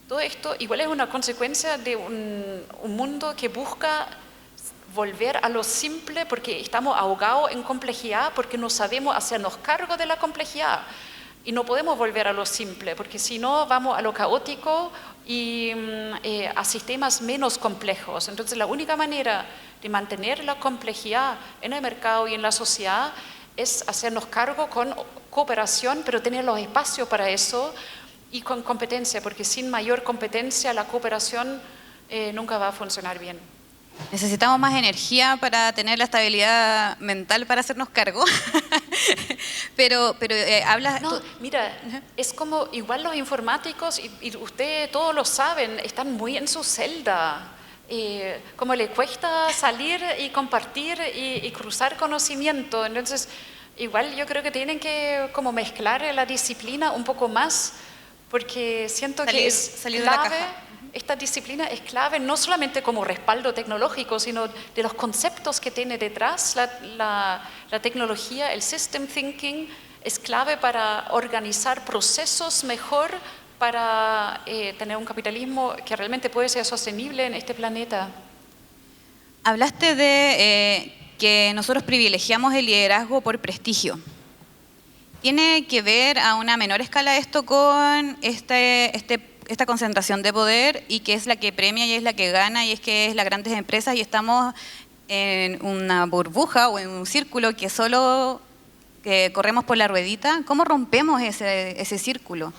todo esto igual es una consecuencia de un mundo que busca volver a lo simple porque estamos ahogados en complejidad, porque no sabemos hacernos cargo de la complejidad. Y no podemos volver a lo simple, porque si no vamos a lo caótico y a sistemas menos complejos. Entonces la única manera de mantener la complejidad en el mercado y en la sociedad es hacernos cargo con cooperación, pero tener los espacios para eso y con competencia, porque sin mayor competencia la cooperación nunca va a funcionar bien.
Necesitamos más energía para tener la estabilidad mental para hacernos cargo. pero hablas...
No, mira, es como igual los informáticos, y ustedes todos lo saben, están muy en su celda. Como le cuesta salir y compartir y cruzar conocimiento. Entonces, igual yo creo que tienen que como mezclar la disciplina un poco más, porque siento que es clave. Esta disciplina es clave no solamente como respaldo tecnológico, sino de los conceptos que tiene detrás la tecnología. El system thinking es clave para organizar procesos mejor, para tener un capitalismo que realmente puede ser sostenible en este planeta.
Hablaste de que nosotros privilegiamos el liderazgo por prestigio. ¿Tiene que ver a una menor escala esto con esta concentración de poder y que es la que premia y es la que gana y es que es las grandes empresas y estamos en una burbuja o en un círculo que solo corremos por la ruedita? ¿Cómo rompemos ese círculo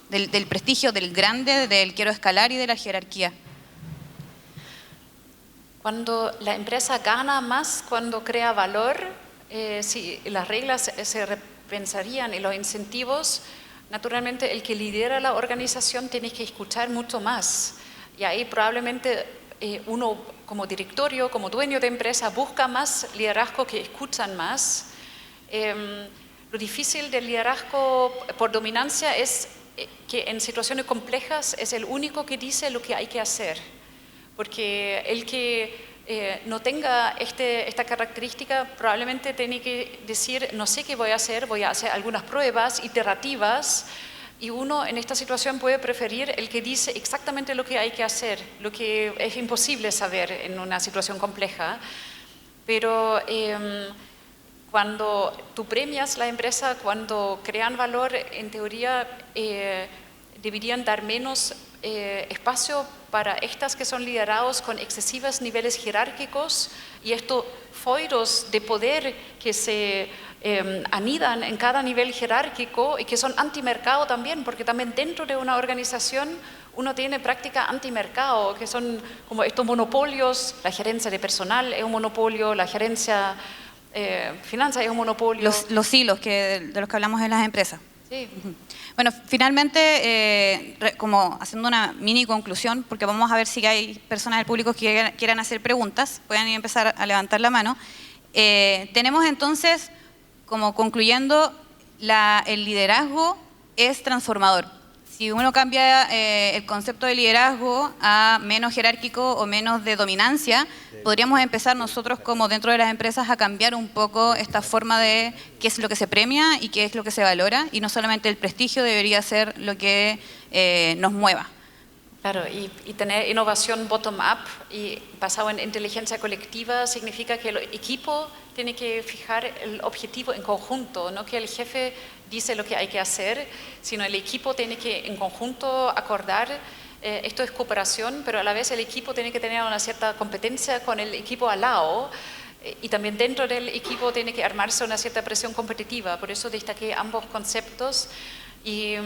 del prestigio, del grande, del quiero escalar y de la jerarquía?
Cuando la empresa gana más, cuando crea valor, si las reglas se repensarían y los incentivos, naturalmente el que lidera la organización tiene que escuchar mucho más. Y ahí probablemente uno como directorio, como dueño de empresa, busca más liderazgo que escuchan más. Lo difícil del liderazgo por dominancia es que en situaciones complejas es el único que dice lo que hay que hacer. Porque el que no tenga esta característica probablemente tiene que decir, no sé qué voy a hacer algunas pruebas iterativas, y uno en esta situación puede preferir el que dice exactamente lo que hay que hacer, lo que es imposible saber en una situación compleja. Pero cuando tú premias la empresa, cuando crean valor, en teoría deberían dar menos espacio para estas que son liderados con excesivos niveles jerárquicos y estos foiros de poder que se anidan en cada nivel jerárquico y que son antimercado también, porque también dentro de una organización uno tiene práctica antimercado, que son como estos monopolios. La gerencia de personal es un monopolio, la gerencia finanzas es un monopolio.
Los hilos de los que hablamos en las empresas.
Sí.
Bueno, finalmente, como haciendo una mini conclusión, porque vamos a ver si hay personas del público que quieran hacer preguntas, pueden empezar a levantar la mano. Tenemos entonces, como concluyendo, el liderazgo es transformador. Si uno cambia el concepto de liderazgo a menos jerárquico o menos de dominancia, podríamos empezar nosotros como dentro de las empresas a cambiar un poco esta forma de qué es lo que se premia y qué es lo que se valora, y no solamente el prestigio debería ser lo que nos mueva.
Claro, y tener innovación bottom-up y basado en inteligencia colectiva significa que el equipo tiene que fijar el objetivo en conjunto, no que el jefe dice lo que hay que hacer, sino el equipo tiene que en conjunto acordar. Esto es cooperación, pero a la vez el equipo tiene que tener una cierta competencia con el equipo al lado, y también dentro del equipo tiene que armarse una cierta presión competitiva. Por eso destaqué ambos conceptos. Y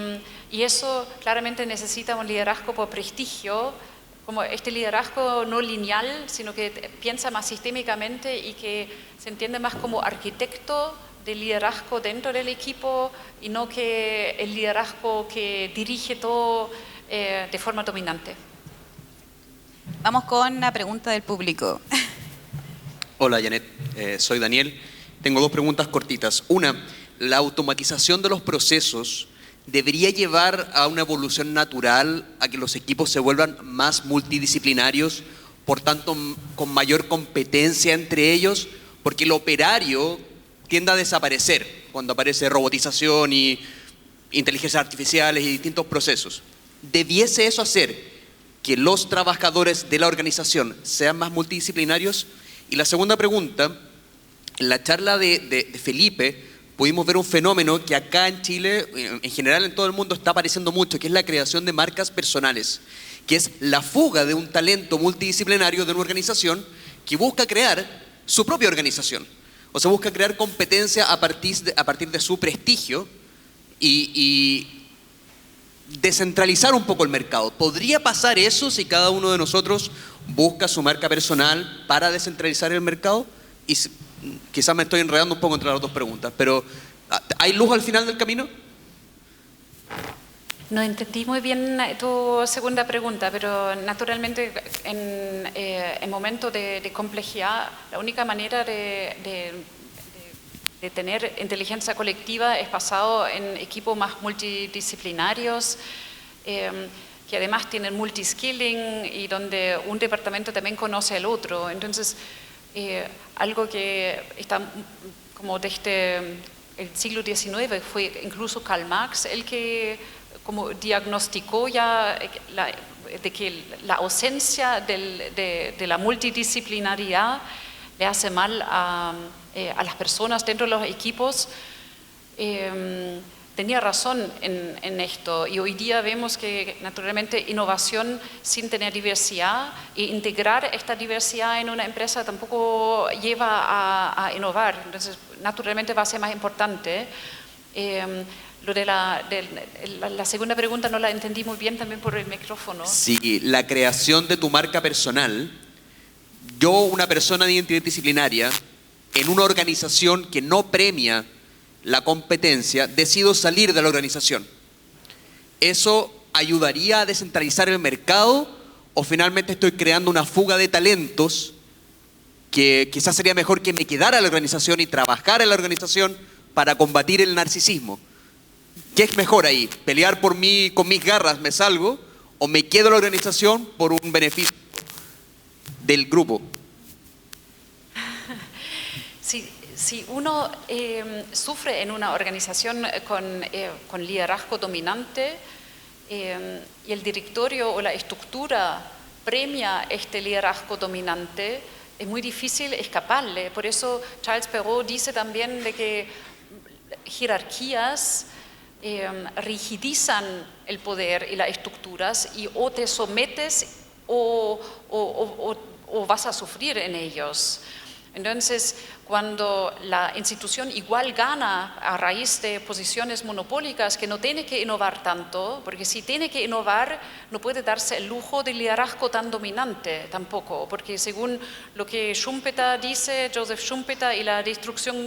eso claramente necesita un liderazgo por prestigio, como este liderazgo no lineal, sino que piensa más sistémicamente y que se entiende más como arquitecto de liderazgo dentro del equipo y no que el liderazgo que dirige todo de forma dominante.
Vamos con la pregunta del público.
Hola Janet, soy Daniel. Tengo dos preguntas cortitas. Una, ¿la automatización de los procesos debería llevar a una evolución natural, a que los equipos se vuelvan más multidisciplinarios, por tanto con mayor competencia entre ellos? Porque el operario tiende a desaparecer cuando aparece robotización y inteligencias artificiales y distintos procesos. ¿Debiese eso hacer que los trabajadores de la organización sean más multidisciplinarios? Y la segunda pregunta, en la charla de Felipe pudimos ver un fenómeno que acá en Chile, en general en todo el mundo, está apareciendo mucho, que es la creación de marcas personales, que es la fuga de un talento multidisciplinario de una organización que busca crear su propia organización. O sea, busca crear competencia a partir de su prestigio y descentralizar un poco el mercado. ¿Podría pasar eso si cada uno de nosotros busca su marca personal para descentralizar el mercado? Y quizás me estoy enredando un poco entre las dos preguntas, pero ¿hay luz al final del camino?
No entendí muy bien tu segunda pregunta, pero naturalmente en momentos de complejidad, la única manera de tener inteligencia colectiva es basado en equipos más multidisciplinarios, que además tienen multiskilling y donde un departamento también conoce al otro. Entonces, algo que está como desde el siglo XIX, fue incluso Karl Marx el que como diagnosticó ya de que la ausencia de la multidisciplinaridad le hace mal a las personas dentro de los equipos. Tenía razón en esto, y hoy día vemos que naturalmente innovación sin tener diversidad e integrar esta diversidad en una empresa tampoco lleva a innovar. Entonces naturalmente va a ser más importante. Lo de la segunda pregunta no la entendí muy bien también por el micrófono.
Sí, la creación de tu marca personal. Yo, una persona interdisciplinaria, en una organización que no premia la competencia, decido salir de la organización. ¿Eso ayudaría a descentralizar el mercado o finalmente estoy creando una fuga de talentos que quizás sería mejor que me quedara en la organización y trabajara en la organización para combatir el narcisismo? ¿Qué es mejor ahí? ¿Pelear por mí con mis garras, me salgo, o me quedo en la organización por un beneficio del grupo?
Si uno sufre en una organización con liderazgo dominante y el directorio o la estructura premia este liderazgo dominante, es muy difícil escaparle. Por eso Charles Perrault dice también de que jerarquías rigidizan el poder y las estructuras y o te sometes o vas a sufrir en ellos. Entonces, cuando la institución igual gana a raíz de posiciones monopólicas que no tiene que innovar tanto, porque si tiene que innovar no puede darse el lujo de liderazgo tan dominante tampoco, porque según lo que Schumpeter dice, Joseph Schumpeter, y la destrucción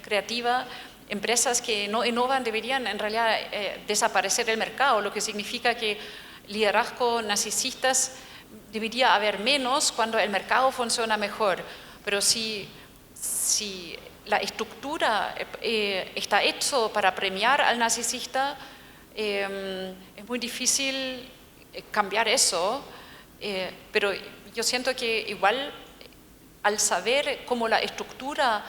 creativa, empresas que no innovan deberían en realidad desaparecer del mercado, lo que significa que liderazgo narcisistas debería haber menos cuando el mercado funciona mejor. Pero si la estructura está hecho para premiar al narcisista, es muy difícil cambiar eso, pero yo siento que igual al saber cómo la estructura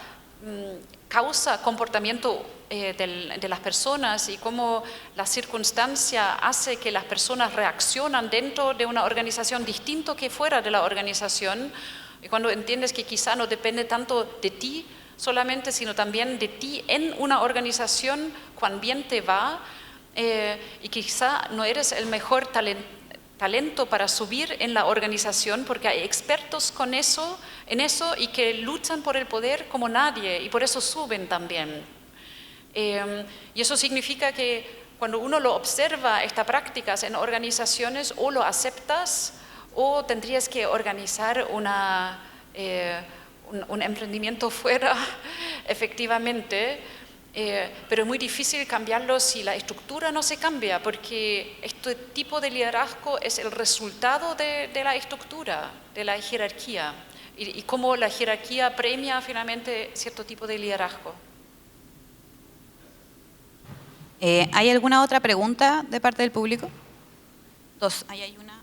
causa comportamiento de las personas y cómo la circunstancia hace que las personas reaccionan dentro de una organización distinto que fuera de la organización, y cuando entiendes que quizá no depende tanto de ti solamente, sino también de ti en una organización, cuán bien te va, y quizá no eres el mejor talento para subir en la organización, porque hay expertos en eso y que luchan por el poder como nadie, y por eso suben también. Y eso significa que cuando uno lo observa, estas prácticas en organizaciones, o lo aceptas, o tendrías que organizar un emprendimiento fuera, efectivamente, pero es muy difícil cambiarlo si la estructura no se cambia, porque este tipo de liderazgo es el resultado de la estructura, de la jerarquía, y cómo la jerarquía premia finalmente cierto tipo de liderazgo.
¿Hay alguna otra pregunta de parte del público? Dos, ahí hay una.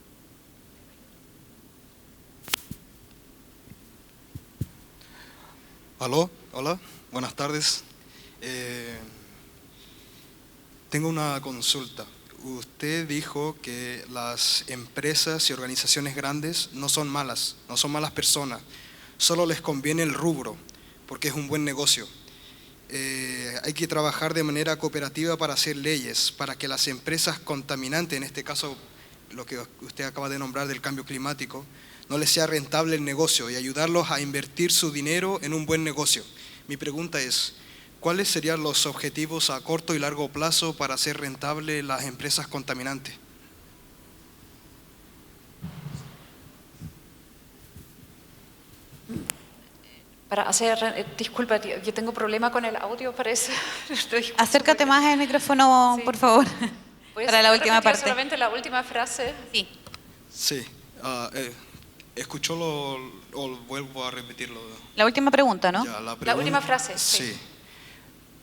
Aló, hola, buenas tardes. Tengo una consulta. Usted dijo que las empresas y organizaciones grandes no son malas personas, solo les conviene el rubro, porque es un buen negocio. Hay que trabajar de manera cooperativa para hacer leyes, para que las empresas contaminantes, en este caso lo que usted acaba de nombrar del cambio climático, no les sea rentable el negocio y ayudarlos a invertir su dinero en un buen negocio. Mi pregunta es, ¿cuáles serían los objetivos a corto y largo plazo para hacer rentable las empresas contaminantes?
Para hacer, disculpa, yo tengo problema con el audio, parece.
Acércate más al micrófono, sí, por favor, para la última parte.
Solamente la última frase.
Sí.
Sí, escuchó o vuelvo a repetirlo.
La última pregunta, ¿no?
Ya,
la última frase.
Sí.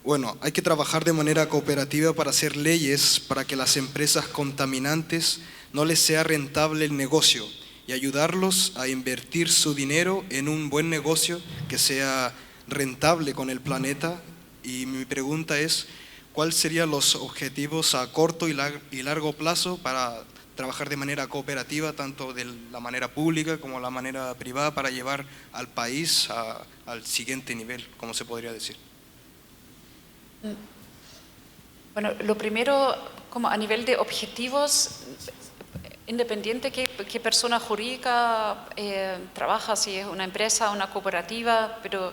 Bueno, hay que trabajar de manera cooperativa para hacer leyes para que las empresas contaminantes no les sea rentable el negocio y ayudarlos a invertir su dinero en un buen negocio que sea rentable con el planeta. Y mi pregunta es, ¿cuáles serían los objetivos a corto y largo plazo para trabajar de manera cooperativa, tanto de la manera pública como la manera privada, para llevar al país al siguiente nivel, como se podría decir?
Bueno, lo primero, como a nivel de objetivos, independiente qué persona jurídica trabaja, si es una empresa, una cooperativa, pero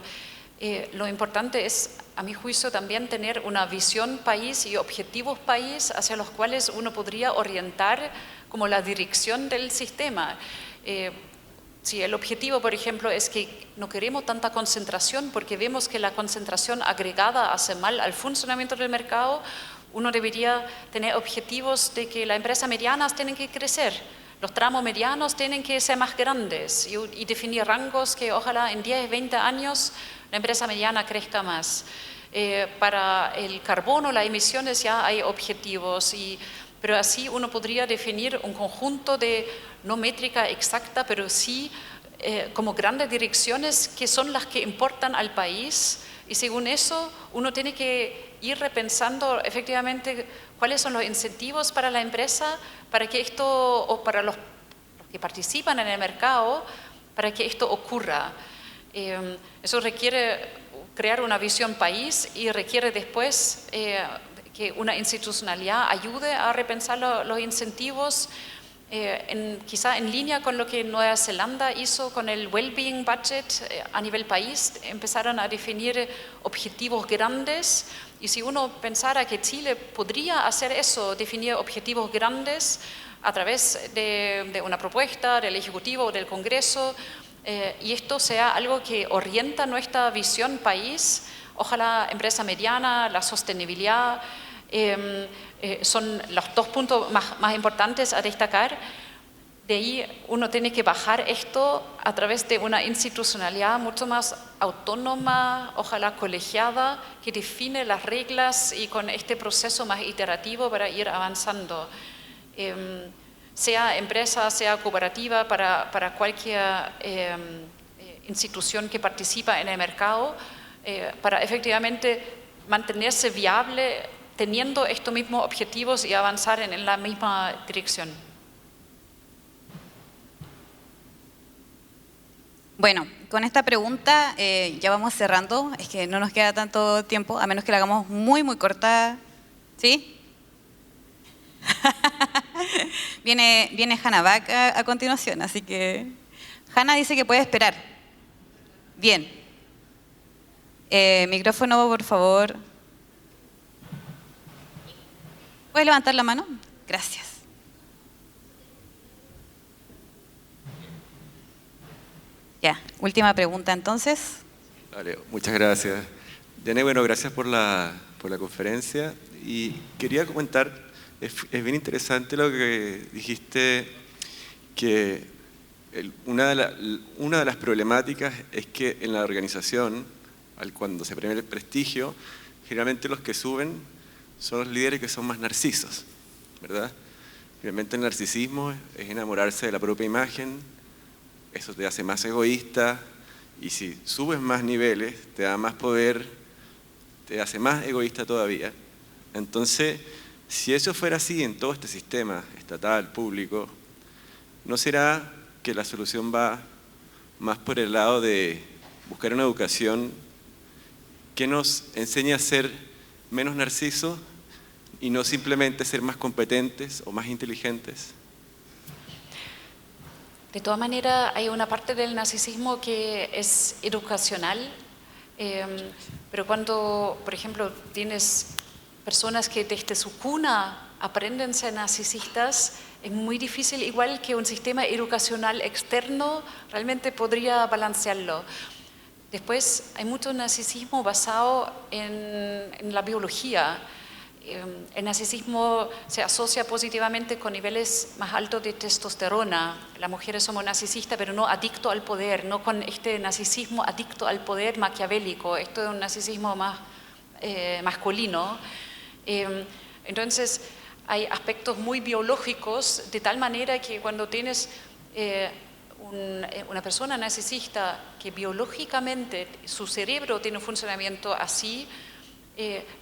lo importante es, a mi juicio, también tener una visión país y objetivos país hacia los cuales uno podría orientar como la dirección del sistema. Si el objetivo, por ejemplo, es que no queremos tanta concentración porque vemos que la concentración agregada hace mal al funcionamiento del mercado, uno debería tener objetivos de que las empresas medianas tienen que crecer, los tramos medianos tienen que ser más grandes y definir rangos que ojalá en 10, 20 años la empresa mediana crezca más. Para el carbono, las emisiones ya hay objetivos, pero así uno podría definir un conjunto de, no métrica exacta, pero sí como grandes direcciones que son las que importan al país, y según eso uno tiene que ir repensando efectivamente cuáles son los incentivos para la empresa, para que esto, o para los que participan en el mercado, para que esto ocurra. Eso requiere crear una visión país y requiere después que una institucionalidad ayude a repensar los incentivos, quizá en línea con lo que Nueva Zelanda hizo con el Wellbeing Budget a nivel país. Empezaron a definir objetivos grandes, y si uno pensara que Chile podría hacer eso, definir objetivos grandes a través de una propuesta del Ejecutivo o del Congreso, y esto sea algo que orienta nuestra visión país, ojalá empresa mediana, la sostenibilidad, son los dos puntos más importantes a destacar. De ahí uno tiene que bajar esto a través de una institucionalidad mucho más autónoma, ojalá colegiada, que define las reglas y con este proceso más iterativo para ir avanzando. Sea empresa, sea cooperativa, para cualquier institución que participa en el mercado, para efectivamente mantenerse viable teniendo estos mismos objetivos y avanzar en la misma dirección.
Bueno, con esta pregunta ya vamos cerrando, es que no nos queda tanto tiempo, a menos que la hagamos muy, muy corta. ¿Sí? Viene Hannah Back a continuación, así que Hannah dice que puede esperar. Bien. Micrófono, por favor. ¿Puedes levantar la mano? Gracias. Ya, última pregunta entonces.
Vale, muchas gracias. Janet, bueno, gracias por la conferencia. Y quería comentar, es bien interesante lo que dijiste, que una de las problemáticas es que en la organización, cuando se premia el prestigio, generalmente los que suben son los líderes que son más narcisos, ¿verdad? Finalmente el narcisismo es enamorarse de la propia imagen, eso te hace más egoísta, y si subes más niveles, te da más poder, te hace más egoísta todavía. Entonces, si eso fuera así en todo este sistema estatal, público, ¿no será que la solución va más por el lado de buscar una educación que nos enseñe a ser menos narcisos y no simplemente ser más competentes o más inteligentes?
De todas maneras, hay una parte del narcisismo que es educacional, pero cuando, por ejemplo, tienes personas que desde su cuna aprenden a ser narcisistas, es muy difícil, igual que un sistema educacional externo, realmente podría balancearlo. Después, hay mucho narcisismo basado en la biología. El narcisismo se asocia positivamente con niveles más altos de testosterona. Las mujeres somos narcisistas, pero no adicto al poder, no con este narcisismo adicto al poder maquiavélico. Esto es un narcisismo más masculino. Entonces, hay aspectos muy biológicos, de tal manera que cuando tienes una persona narcisista que biológicamente su cerebro tiene un funcionamiento así,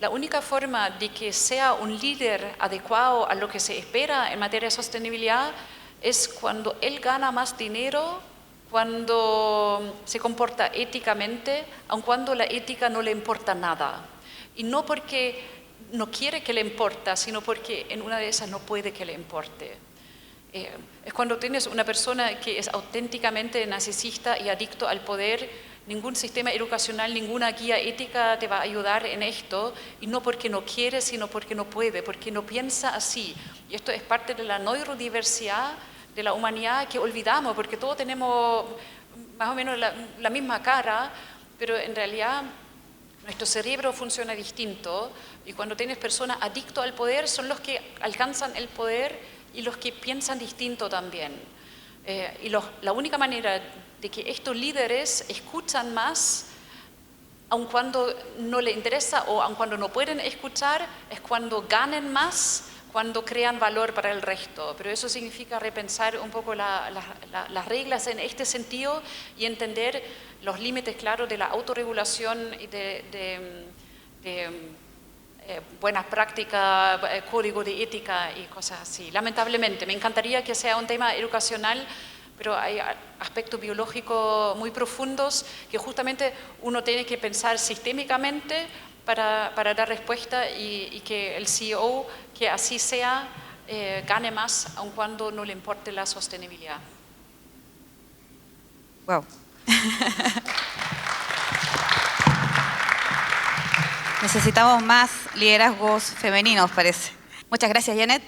la única forma de que sea un líder adecuado a lo que se espera en materia de sostenibilidad es cuando él gana más dinero, cuando se comporta éticamente, aun cuando la ética no le importa nada. Y no porque no quiere que le importa, sino porque en una de esas no puede que le importe. Es cuando tienes una persona que es auténticamente narcisista y adicto al poder. Ningún sistema educacional, ninguna guía ética te va a ayudar en esto, y no porque no quiere, sino porque no puede, porque no piensa así. Y esto es parte de la neurodiversidad de la humanidad que olvidamos, porque todos tenemos más o menos la misma cara, pero en realidad nuestro cerebro funciona distinto, y cuando tienes personas adictas al poder son los que alcanzan el poder y los que piensan distinto también. Y la única manera de que estos líderes escuchan más, aun cuando no les interesa o aun cuando no pueden escuchar, es cuando ganen más, cuando crean valor para el resto. Pero eso significa repensar un poco las reglas en este sentido y entender los límites claros de la autorregulación y de buenas prácticas, código de ética y cosas así. Lamentablemente, me encantaría que sea un tema educacional, pero hay aspectos biológicos muy profundos que justamente uno tiene que pensar sistémicamente para dar respuesta, y que el CEO, que así sea, gane más, aun cuando no le importe la sostenibilidad.
Wow. Necesitamos más liderazgos femeninos, parece. Muchas gracias, Janet.